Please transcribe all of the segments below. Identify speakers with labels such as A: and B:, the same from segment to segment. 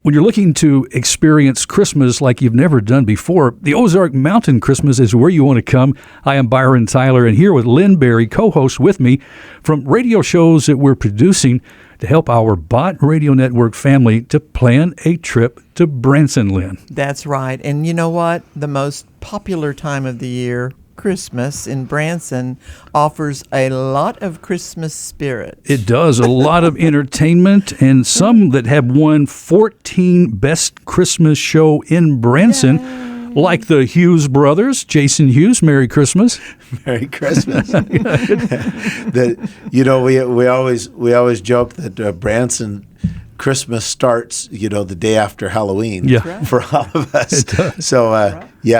A: When you're looking to experience Christmas like you've never done before, the Ozark Mountain Christmas is where you want to come. I am Byron Tyler, and here with Lynn Berry, co-host with me from radio shows that we're producing to help our Bot Radio Network family to plan a trip to Branson, Lynn.
B: That's right. And you know what? The most popular time of the year, Christmas in Branson, offers a lot of Christmas spirit.
A: It does. A lot of entertainment, and some that have won 14 Best Christmas Show in Branson, like the Hughes brothers. Jason Hughes, Merry Christmas.
C: Merry Christmas. We always joke that Branson Christmas starts, the day after Halloween for all of us.
A: It does.
C: So, we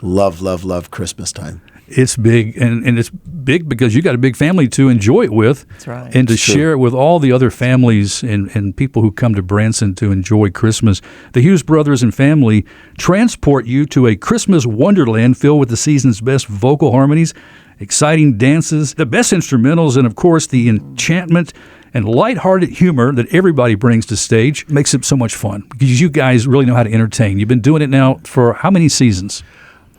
C: love Christmas time.
A: It's big, and it's big because you got a big family to enjoy it with.
B: That's right.
A: And to share it with all the other families and people who come to Branson to enjoy Christmas. The Hughes brothers and family transport you to a Christmas wonderland filled with the season's best vocal harmonies, exciting dances, the best instrumentals, and of course the enchantment and lighthearted humor that everybody brings to stage. Makes it so much fun because you guys really know how to entertain. You've been doing it now for how many seasons?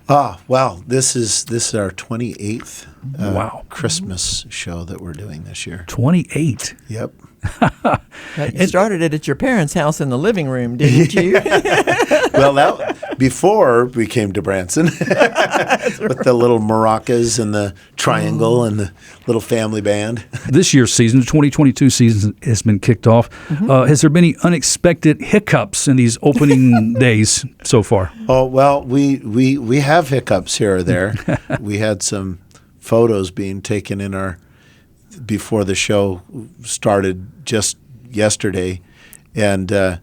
C: Well, this is our 28th Christmas show that we're doing this year.
A: 28.
C: Yep.
B: You started it at your parents' house in the living room, didn't you?
C: Well, before we came to Branson with the little maracas and the triangle and the little family band.
A: This year's season, the 2022 season, has been kicked off. Has there been any unexpected hiccups in these opening days so far?
C: Oh, well, we have hiccups here or there. We had some photos being taken before the show started just yesterday, and the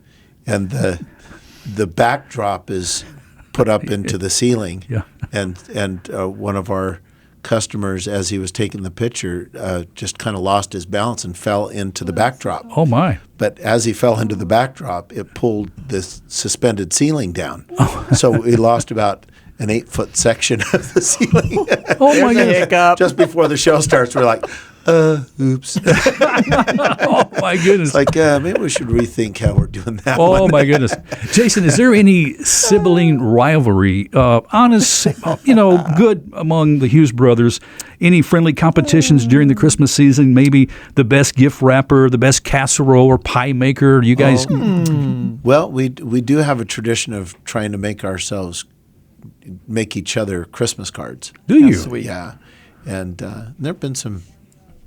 C: backdrop is put up into the ceiling, and one of our customers, as he was taking the picture, just kind of lost his balance and fell into the backdrop.
A: Oh my!
C: But as he fell into the backdrop, it pulled this suspended ceiling down, so we lost about an 8-foot section of the ceiling.
A: Oh my goodness!
C: Just before the show starts, we're like, oops.
A: Oh my goodness!
C: Like maybe we should rethink how we're doing that.
A: Oh my goodness, Jason, is there any sibling rivalry, honest, good among the Hughes brothers? Any friendly competitions during the Christmas season? Maybe the best gift wrapper, the best casserole or pie maker. You guys?
C: Well, we do have a tradition of trying to make each other Christmas cards.
A: Do you?
B: Sweet.
C: Yeah, and there have been some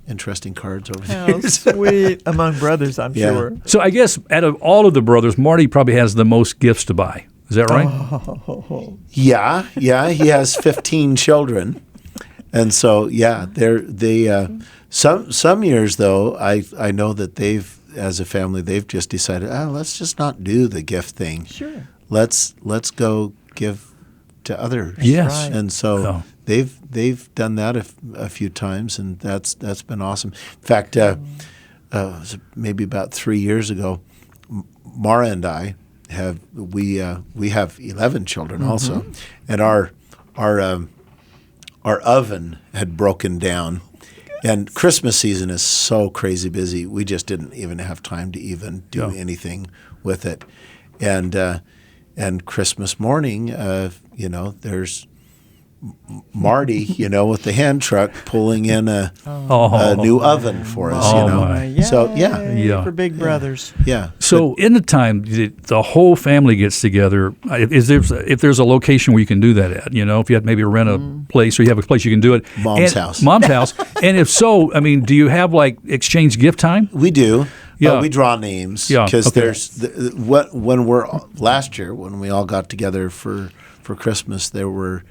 C: interesting cards over the
B: How
C: years.
B: sweet among brothers, I'm sure.
A: So I guess out of all of the brothers, Marty probably has the most gifts to buy. Is that right?
C: Yeah, he has 15 children, and so some years though I know that as a family they've just decided let's just not do the gift thing.
B: Sure.
C: Let's go give to others.
A: Yes.
C: And so they've done that a few times, and that's been awesome. In fact, maybe about 3 years ago, Mara and I have 11 children also, and our oven had broken down. And Christmas season is so crazy busy. We just didn't even have time to even do anything with it. And Christmas morning, there's Marty, with the hand truck pulling in a new oven for us, So
B: for big brothers.
C: Yeah.
A: So in the time the whole family gets together, if there's a location where you can do that at, if you had maybe rent a place or you have a place you can do it.
C: Mom's house.
A: And if so, do you have like exchange gift time?
C: We do.
A: Yeah.
C: We draw names because there's last year when we all got together for Christmas, there were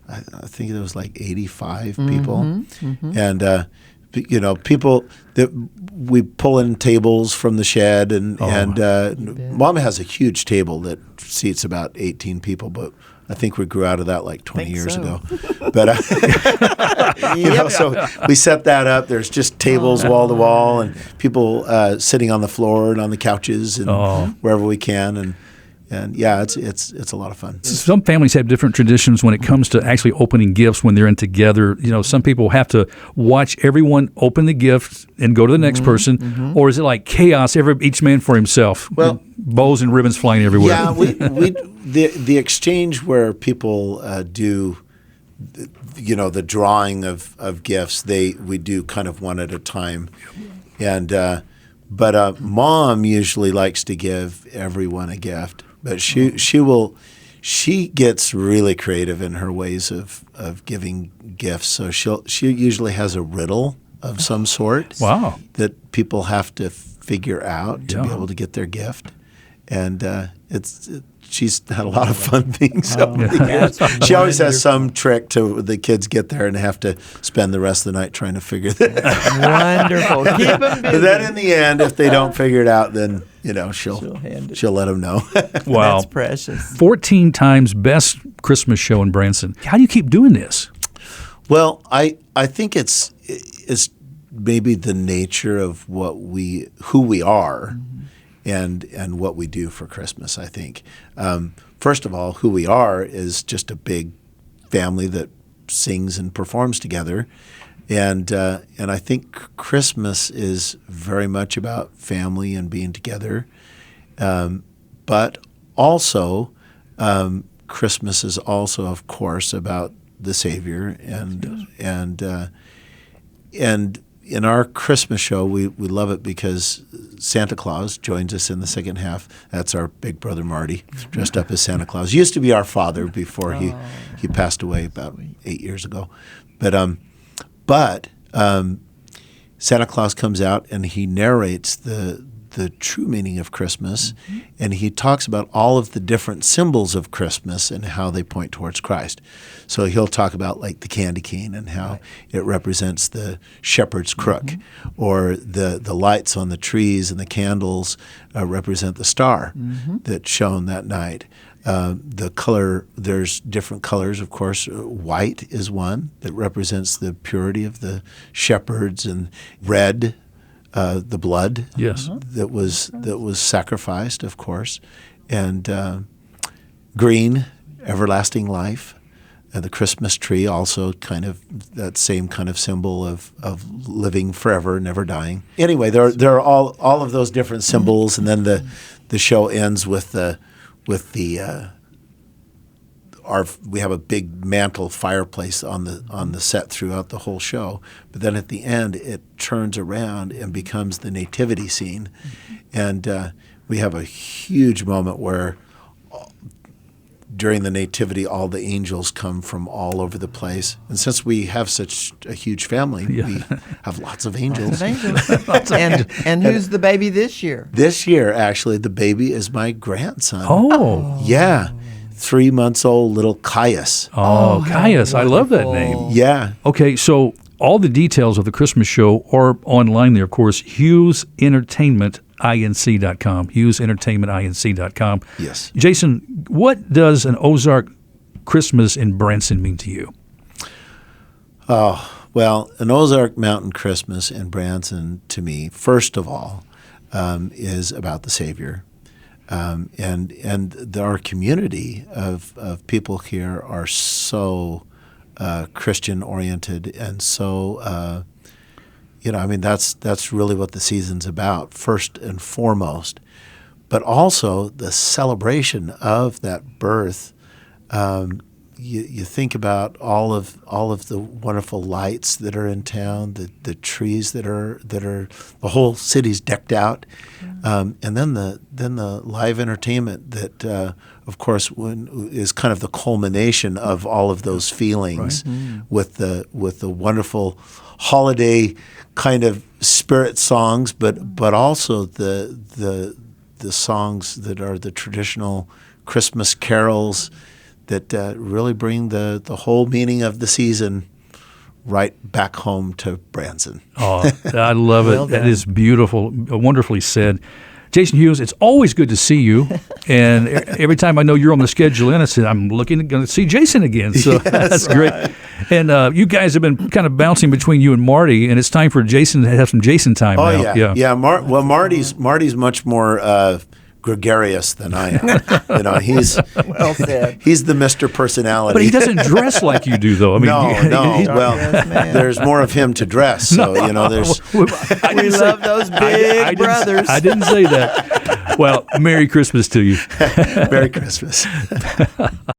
C: I think it was like 85 people, and people that we pull in tables from the shed, and Mom has a huge table that seats about 18 people, but I think we grew out of that like 20 years ago. But so we set that up. There's just tables wall to wall, and people sitting on the floor and on the couches and wherever we can, And yeah, it's a lot of fun.
A: Some families have different traditions when it comes to actually opening gifts when they're in together. Some people have to watch everyone open the gift and go to the next person, or is it like chaos, each man for himself?
C: Well,
A: bows and ribbons flying everywhere.
C: Yeah, the exchange where people do, the drawing of gifts. We do kind of one at a time, and but Mom usually likes to give everyone a gift. But she gets really creative in her ways of giving gifts. So she usually has a riddle of some sort.
A: Wow.
C: That people have to figure out to be able to get their gift, and she's had a lot of fun things. She always has some trick to the kids get there and have to spend the rest of the night trying to figure that out.
B: Wonderful. Keep them busy.
C: But then in the end, if they don't figure it out, then she'll let them know.
A: Wow.
B: That's precious.
A: 14 times best Christmas show in Branson. How do you keep doing this?
C: Well, I think it's maybe the nature of who we are. And what we do for Christmas, I think. First of all, who we are is just a big family that sings and performs together, and I think Christmas is very much about family and being together, but also Christmas is also, of course, about the Savior and in our Christmas show, we love it because Santa Claus joins us in the second half. That's our big brother Marty, dressed up as Santa Claus. He used to be our father before he passed away about 8 years ago. But Santa Claus comes out and he narrates the true meaning of Christmas, and he talks about all of the different symbols of Christmas and how they point towards Christ. So he'll talk about like the candy cane and how it represents the shepherd's crook, or the lights on the trees and the candles represent the star that shone that night. The color, there's different colors, of course. White is one that represents the purity of the shepherds, and red, the blood that was sacrificed, of course, and green, everlasting life, and the Christmas tree, also kind of that same kind of symbol of living forever, never dying. Anyway, there are all of those different symbols, and then the show ends with we have a big mantle fireplace on the set throughout the whole show, but then at the end it turns around and becomes the nativity scene, and we have a huge moment where during the nativity all the angels come from all over the place, and since we have such a huge family, we have lots of angels.
B: And who's the baby this year?
C: This year, actually, the baby is my grandson.
A: Oh.
C: Yeah. 3 months old little Caius.
A: Oh, Caius. I love that name.
C: Yeah.
A: Okay, so all the details of the Christmas show are online there, of course, HughesEntertainmentInc.com, HughesEntertainmentInc.com.
C: Yes.
A: Jason, what does an Ozark Christmas in Branson mean to you?
C: Oh, well, an Ozark Mountain Christmas in Branson, to me, first of all, is about the Savior. And our community of people here are so Christian oriented, and so that's really what the season's about, first and foremost. But also the celebration of that birth. You think about all of the wonderful lights that are in town, the trees that are the whole city's decked out, and then the live entertainment that of course is kind of the culmination of all of those feelings, with the wonderful holiday kind of spirit songs, but also the songs that are the traditional Christmas carols that really bring the whole meaning of the season right back home to Branson.
A: Oh, I love it. That is beautiful, wonderfully said. Jason Hughes, it's always good to see you. And every time I know you're on the schedule, I said, I'm going to see Jason again. So that's great. And you guys have been kind of bouncing between you and Marty, and it's time for Jason to have some Jason time now.
C: Yeah. Marty's much more gregarious than I am. You know, he's
B: Well said.
C: he's the Mr. Personality.
A: But he doesn't dress like you do, though. I mean,
C: no. Well,
B: Yes, man.
C: there's more of him to dress. So you know, there's.
B: We love those big brothers.
A: I didn't say that. Well, Merry Christmas to you.
C: Merry Christmas.